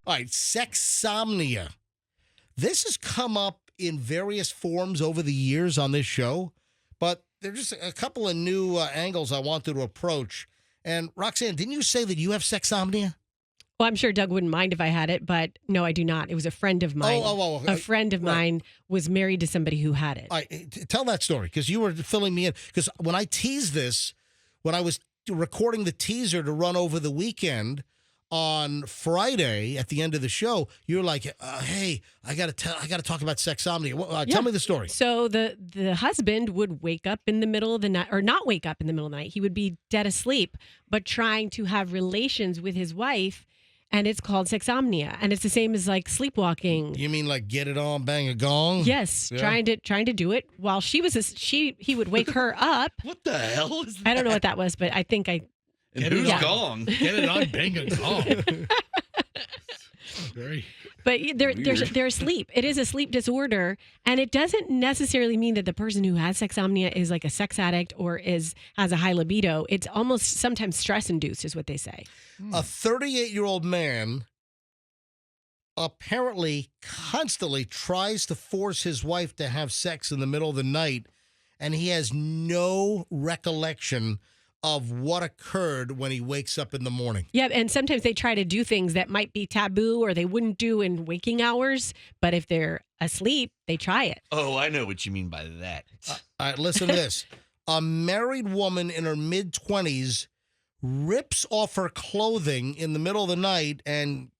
All right, sexsomnia. This has come up in various forms over the years on this show, but there's just a couple of new angles I wanted to approach. And Roxanne, didn't you say that you have sexsomnia? Well, I'm sure Doug wouldn't mind if I had it, but no, I do not. It was a friend of mine. A friend of mine was married to somebody who had it. All right, tell that story, because you were filling me in. Because when I teased this, when I was recording the teaser to run over the weekend on Friday at the end of the show, you were like, "Hey, I got to talk about sexsomnia." Tell me the story. So the husband would wake up in the middle of the night, or not wake up in the middle of the night. He would be dead asleep, but trying to have relations with his wife. And it's called sexomnia, and it's the same as like sleepwalking. You mean like get it on, bang a gong? Yes, yeah. trying to do it while he would wake her up. What the hell is that? I don't know what that was, but I think I. And who's gong? Get it on, bang a gong. But they're asleep. It is a sleep disorder, and it doesn't necessarily mean that the person who has sexsomnia is like a sex addict or has a high libido. It's almost sometimes stress induced, is what they say. A 38-year-old man apparently constantly tries to force his wife to have sex in the middle of the night, and he has no recollection of what occurred when he wakes up in the morning. Yeah, and sometimes they try to do things that might be taboo or they wouldn't do in waking hours, but if they're asleep, they try it. Oh, I know what you mean by that. All right, listen to this. A married woman in her mid-20s rips off her clothing in the middle of the night and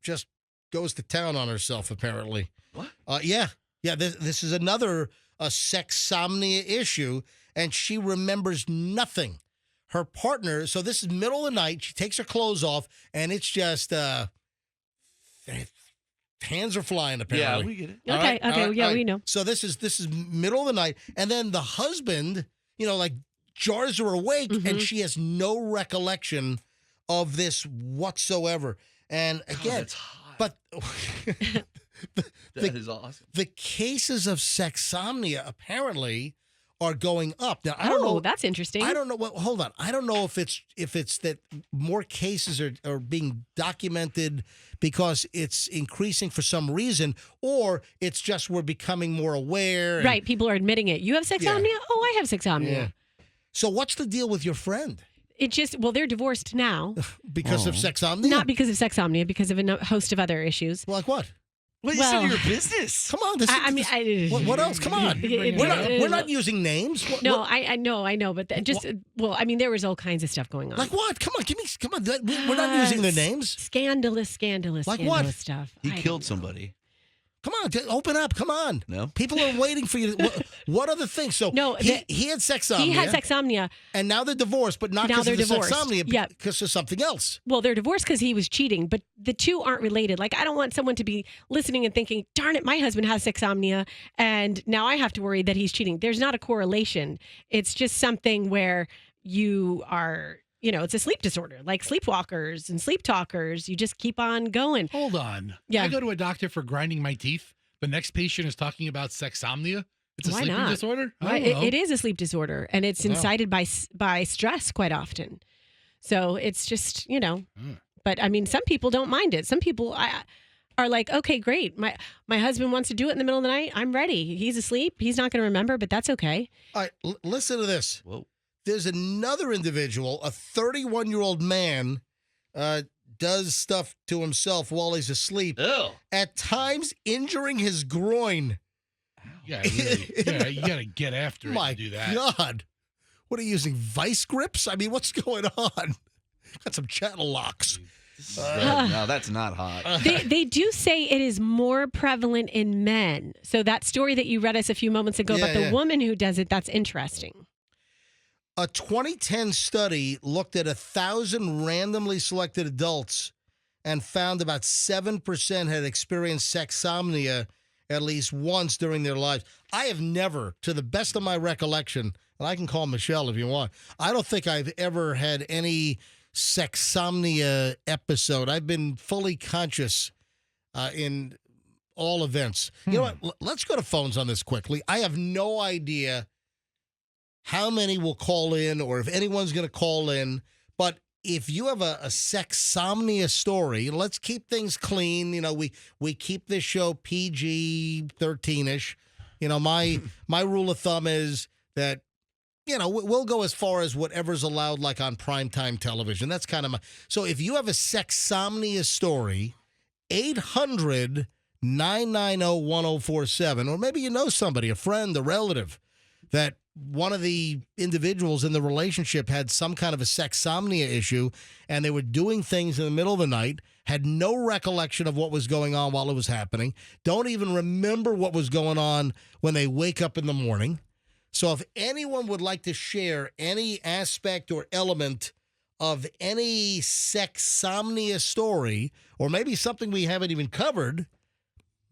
just goes to town on herself, apparently. What? Yeah, this is another sexsomnia issue, and she remembers nothing. Her partner, so this is middle of the night, she takes her clothes off, and it's just, hands are flying, apparently. Yeah, we get it. Okay, we know. So this is middle of the night, and then the husband, like jars her awake, and she has no recollection of this whatsoever. And again, that's hot. But that is awesome. The cases of sexsomnia apparently are going up. Now, I don't know. That's interesting. I don't know. Well, hold on. I don't know if it's that more cases are being documented because it's increasing for some reason, or it's just we're becoming more aware. Right. People are admitting it. You have sexsomnia? Yeah. Oh, I have sexsomnia. Yeah. So what's the deal with your friend? They're divorced now. Because of sexsomnia? Not because of sexsomnia, because of a host of other issues. Like what? Well, you said your business. Come on. What else? Come on. We're not using names. I know. But there was all kinds of stuff going on. Like what? Come on. We're not using their names. Scandalous like what? Stuff. He killed somebody. Come on, open up. Come on. No. People are waiting for you. What other things? So he had sexsomnia. He had sexsomnia. And now they're divorced, but not because of the sexsomnia, because of something else. Well, they're divorced because he was cheating, but the two aren't related. Like, I don't want someone to be listening and thinking, darn it, my husband has sexsomnia, and now I have to worry that he's cheating. There's not a correlation. It's just something where you are... it's a sleep disorder, like sleepwalkers and sleep talkers. You just keep on going. Hold on. Yeah. I go to a doctor for grinding my teeth. The next patient is talking about sexsomnia. It's a sleeping disorder? Right. It is a sleep disorder, and it's incited by stress quite often. So it's just, But, some people don't mind it. Some people are like, okay, great. My husband wants to do it in the middle of the night. I'm ready. He's asleep. He's not going to remember, but that's okay. All right, listen to this. Whoa. There's another individual, a 31-year-old man, does stuff to himself while he's asleep. Ew. At times injuring his groin. Yeah, really. You got to get after it My and do that. God. What are you using, vice grips? What's going on? Got some channel locks. No, that's not hot. They do say it is more prevalent in men. So that story that you read us a few moments ago about the woman who does it, that's interesting. A 2010 study looked at 1,000 randomly selected adults and found about 7% had experienced sexsomnia at least once during their lives. I have never, to the best of my recollection, and I can call Michelle if you want, I don't think I've ever had any sexsomnia episode. I've been fully conscious in all events. You know what? Let's go to phones on this quickly. I have no idea how many will call in or if anyone's going to call in. But if you have a sexsomnia story, let's keep things clean. You know, we keep this show PG-13-ish. You know, my rule of thumb is that, you know, we'll go as far as whatever's allowed, like on primetime television. That's kind of my. So if you have a sexsomnia story, 800-990-1047, or maybe you know somebody, a friend, a relative, that one of the individuals in the relationship had some kind of a sexsomnia issue, and they were doing things in the middle of the night, had no recollection of what was going on while it was happening, don't even remember what was going on when they wake up in the morning. So if anyone would like to share any aspect or element of any sexsomnia story, or maybe something we haven't even covered,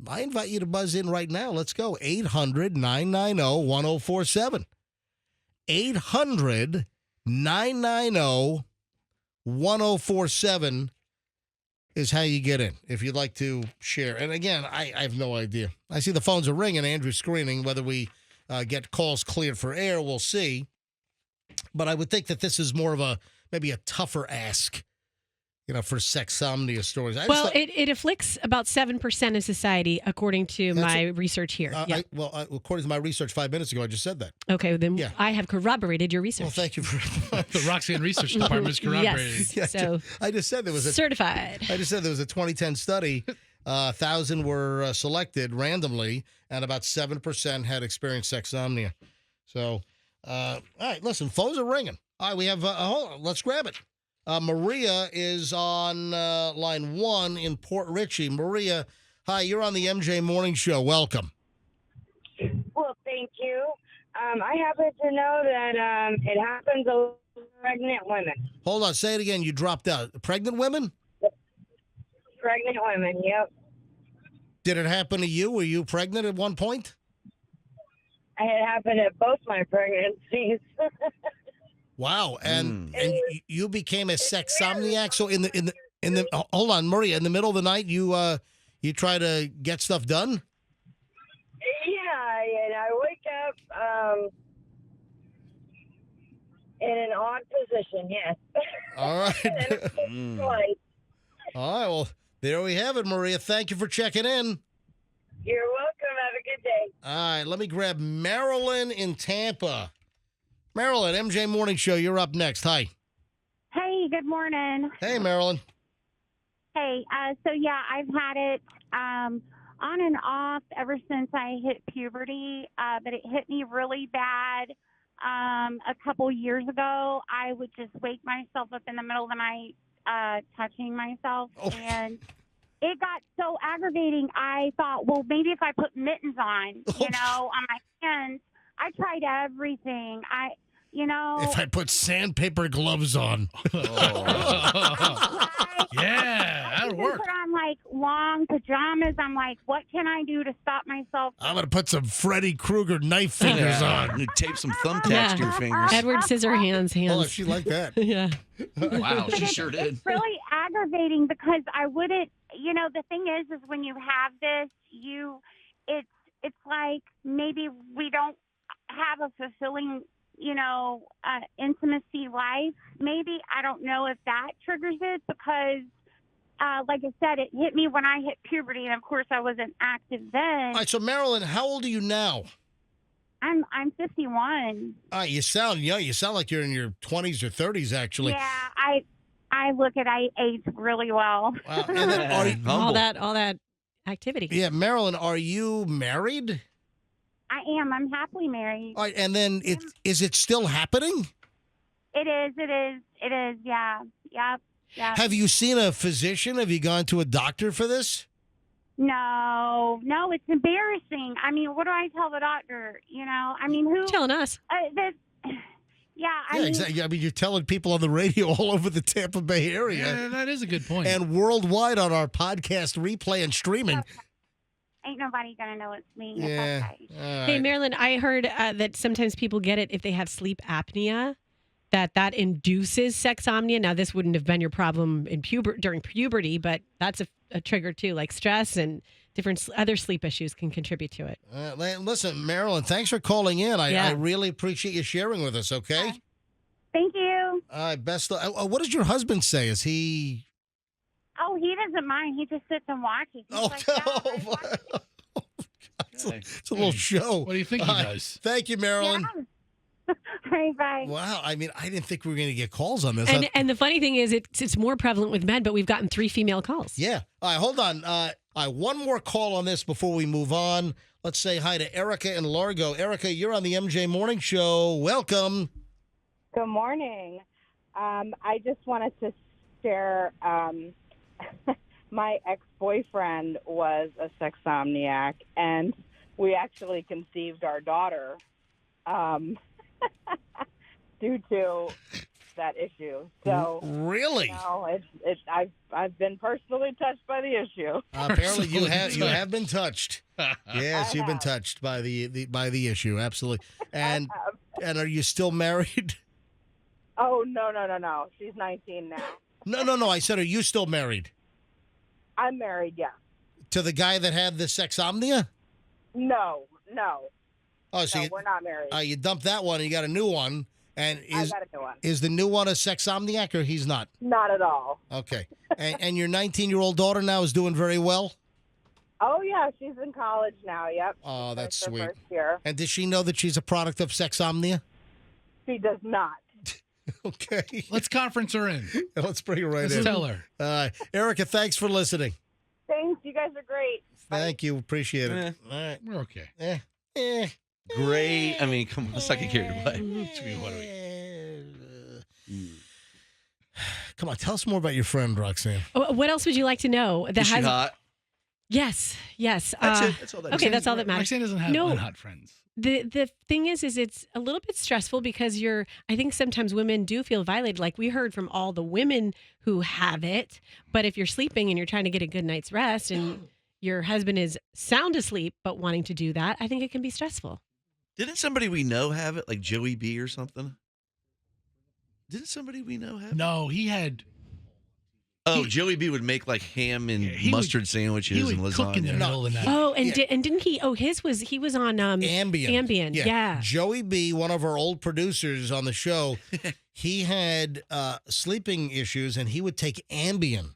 I invite you to buzz in right now. Let's go. 800-990-1047. 800-990-1047 is how you get in if you'd like to share. And again, I have no idea. I see the phones are ringing. Andrew's screening. Whether we get calls cleared for air, we'll see. But I would think that this is more of maybe a tougher ask, you know, for sexsomnia stories. Well, it afflicts about 7% of society, according to my research here. According to my research 5 minutes ago, I just said that. Okay, then I have corroborated your research. Well, thank you very much. The Roxanne Research Department is corroborated. Yes, so I just said there was certified. I just said there was a 2010 study. 1,000 were selected randomly, and about 7% had experienced sexsomnia. So, all right, listen, phones are ringing. All right, we have, hold on, let's grab it. Maria is on line 1 in Port Richey. Maria, hi, you're on the MJ Morning Show. Welcome. Well, thank you. I happen to know that it happens to pregnant women. Hold on, say it again. You dropped out. Pregnant women? Pregnant women, yep. Did it happen to you? Were you pregnant at one point? It happened at both my pregnancies. Wow, and you became a sexsomniac. So in the hold on, Maria, in the middle of the night, you try to get stuff done. Yeah, and I wake up in an odd position. Yes. All right. All right. Well, there we have it, Maria. Thank you for checking in. You're welcome. Have a good day. All right. Let me grab Marilyn in Tampa. Marilyn, MJ Morning Show, you're up next. Hi. Hey, good morning. Hey, Marilyn. Hey, so yeah, I've had it on and off ever since I hit puberty, but it hit me really bad a couple years ago. I would just wake myself up in the middle of the night touching myself, and it got so aggravating. I thought, well, maybe if I put mittens on, on my hands. I tried everything. If I put sandpaper gloves on. Yeah, that'll work. Put on like long pajamas. I'm like, what can I do to stop myself? I'm going to put some Freddy Krueger knife fingers on. You tape some thumbtacks to your fingers. Edward Scissorhands hands. Oh, she liked that. Yeah. Wow, she sure did. It's really aggravating because I wouldn't, the thing is when you have this, it's like maybe we don't have a fulfilling intimacy life. Maybe, I don't know if that triggers it because, like I said, it hit me when I hit puberty, and of course I wasn't active then. All right, so Marilyn, how old are you now? I'm 51. All right, you sound young. You sound like you're in your 20s or 30s, actually. Yeah, I look at I age really well. Wow. And then all that activity. Yeah, Marilyn, are you married? I am. I'm happily married. All right, and then is it still happening? It is. Yeah. Yep. Have you seen a physician? Have you gone to a doctor for this? No, it's embarrassing. I mean, what do I tell the doctor? Who? Telling us. Exactly. I mean, you're telling people on the radio all over the Tampa Bay area. Yeah, that is a good point. And worldwide on our podcast replay and streaming. Ain't nobody going to know it's me. Yeah. It's okay. All right. Hey, Marilyn, I heard that sometimes people get it if they have sleep apnea, that induces sexsomnia. Now, this wouldn't have been your problem during puberty, but that's a trigger too, like stress and different other sleep issues can contribute to it. Listen, Marilyn, thanks for calling in. I really appreciate you sharing with us, okay? Thank you. you. Best. What does your husband say? Is he? Oh, he doesn't mind. He just sits and watches. He's like, yeah, I watch it. It's a little show. What do you think he does? Thank you, Marilyn. Yeah. Hey, bye. Wow. I mean, I didn't think we were going to get calls on this. And the funny thing is, it's more prevalent with men, but we've gotten 3 female calls. Yeah. All right, hold on. One more call on this before we move on. Let's say hi to Erica in Largo. Erica, you're on the MJ Morning Show. Welcome. Good morning. I just wanted to share my ex-boyfriend was a sexomniac, and we actually conceived our daughter due to that issue. So really, I've been personally touched by the issue. Apparently, you have been touched. Yes, you've been touched by the issue. Absolutely. And are you still married? Oh no! She's 19 now. No. I said, are you still married? I'm married. Yeah. To the guy that had the sexomnia? No. Oh, so no, we're not married. You dumped that one and you got a new one. And I got a new one. Is the new one a sexomniac or he's not? Not at all. Okay. and your 19-year-old daughter now is doing very well? Oh, yeah. She's in college now. Yep. Oh, that's her sweet. First year. And does she know that she's a product of sexomnia? She does not. Okay. Let's conference her in. Let's bring her right in. Let's tell her. Erica, thanks for listening. Thanks. You guys are great. Thank you. Appreciate it. All right. We're okay. Great. I mean, come on. Let's not get carried away. What are we? Come on, tell us more about your friend, Roxanne. What else would you like to know? Is she hot? Yes. That's it. That's all that okay, that's all that matters. Roxanne doesn't have unhot friends. The thing is it's a little bit stressful because I think sometimes women do feel violated. Like we heard from all the women who have it, but if you're sleeping and you're trying to get a good night's rest and your husband is sound asleep but wanting to do that, I think it can be stressful. Didn't somebody we know have it, like Joey B or something? Didn't somebody we know have it? No, he had. Joey B would make like ham and mustard sandwiches and lasagna. Cook in the middle of the night. Oh, and didn't he? Oh, he was on Ambien. Yeah. Joey B, one of our old producers on the show, he had sleeping issues, and he would take Ambien,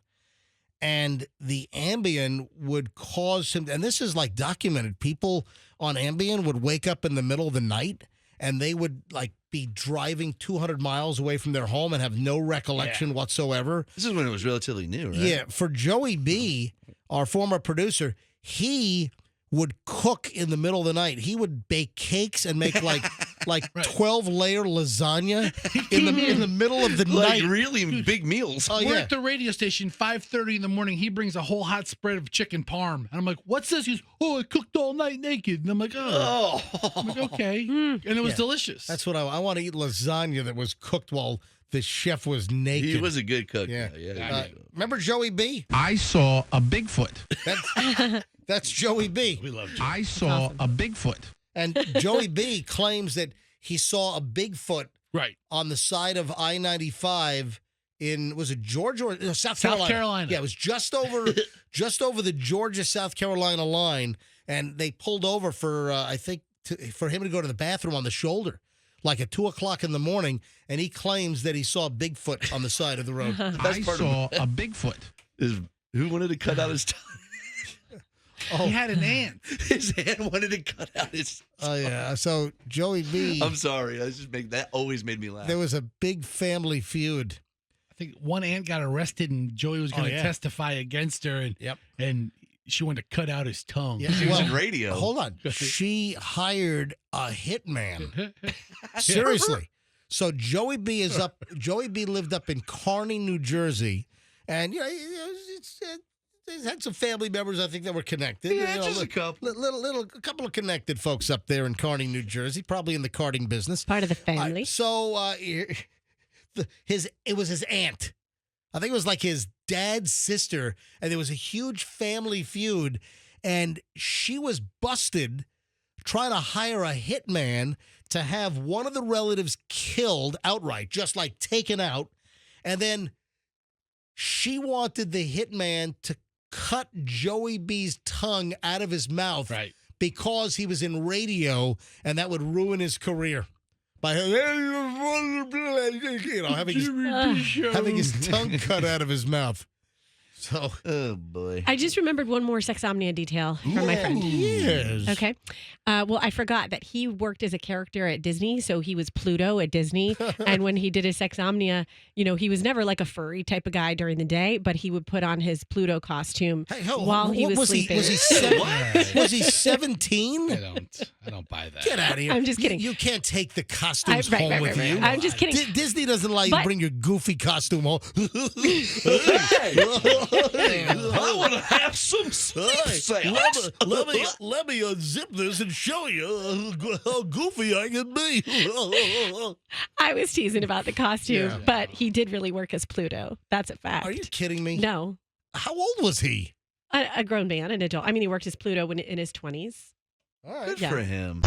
and the Ambien would cause him. And this is like documented. People on Ambien would wake up in the middle of the night, and they would like be driving 200 miles away from their home and have no recollection whatsoever. This is when it was relatively new, right? Yeah. For Joey B, our former producer, he would cook in the middle of the night. He would bake cakes and make like 12-layer lasagna in the middle of the night. Like really big meals. Oh, We're yeah. at the radio station, 5:30 in the morning. He brings a whole hot spread of chicken parm. And I'm like, what's this? He's, I cooked all night naked. And I'm like, oh. I'm like, okay. And it was delicious. That's what I want to eat lasagna that was cooked while the chef was naked. He was a good cook. Yeah. Yeah. Remember Joey B? I saw a Bigfoot. That's Joey B. We love Joey. I saw a Bigfoot. And Joey B claims that he saw a Bigfoot Right. on the side of I-95 in, was it Georgia or no, South Carolina? Yeah, it was just over the Georgia-South Carolina line, and they pulled over for I think for him to go to the bathroom on the shoulder, like at 2:00 in the morning, and he claims that he saw Bigfoot on the side of the road. I saw a Bigfoot. Who wanted to cut out his tongue? He had an aunt. His aunt wanted to cut out his. Oh yeah. So Joey B. I'm sorry. I just that always made me laugh. There was a big family feud. I think one aunt got arrested and Joey was going to testify against her. And, and she wanted to cut out his tongue. Yeah. He was in radio. Hold on. She hired a hitman. Seriously. So Joey B is up. Joey B lived up in Kearney, New Jersey, and he's had some family members I think that were connected. Yeah, just a couple. A couple of connected folks up there in Kearney, New Jersey, probably in the karting business. Part of the family. It was his aunt. I think it was like his dad's sister, and there was a huge family feud, and she was busted trying to hire a hitman to have one of the relatives killed outright, just like taken out, and then she wanted the hitman to cut Joey B's tongue out of his mouth because he was in radio, and that would ruin his career. by having his tongue cut out of his mouth. So, Oh boy. I just remembered one more sexomnia detail from my friend. Yes. Okay. Well, I forgot that he worked as a character at Disney, so he was Pluto at Disney. And when he did his sexomnia, he was never like a furry type of guy during the day, but he would put on his Pluto costume while he was sleeping. Was he 17? I don't buy that. Get out of here. I'm just kidding. You can't take the costumes home with you. I'm just kidding. Disney doesn't allow you to bring your goofy costume home. I want to have some sex. Let me unzip this and show you how goofy I can be. I was teasing about the costume, Yeah. but he did really work as Pluto. That's a fact. Are you kidding me? No. How old was he? A grown man, an adult. I mean, he worked as Pluto in his 20s. All right. Good Yeah. for him.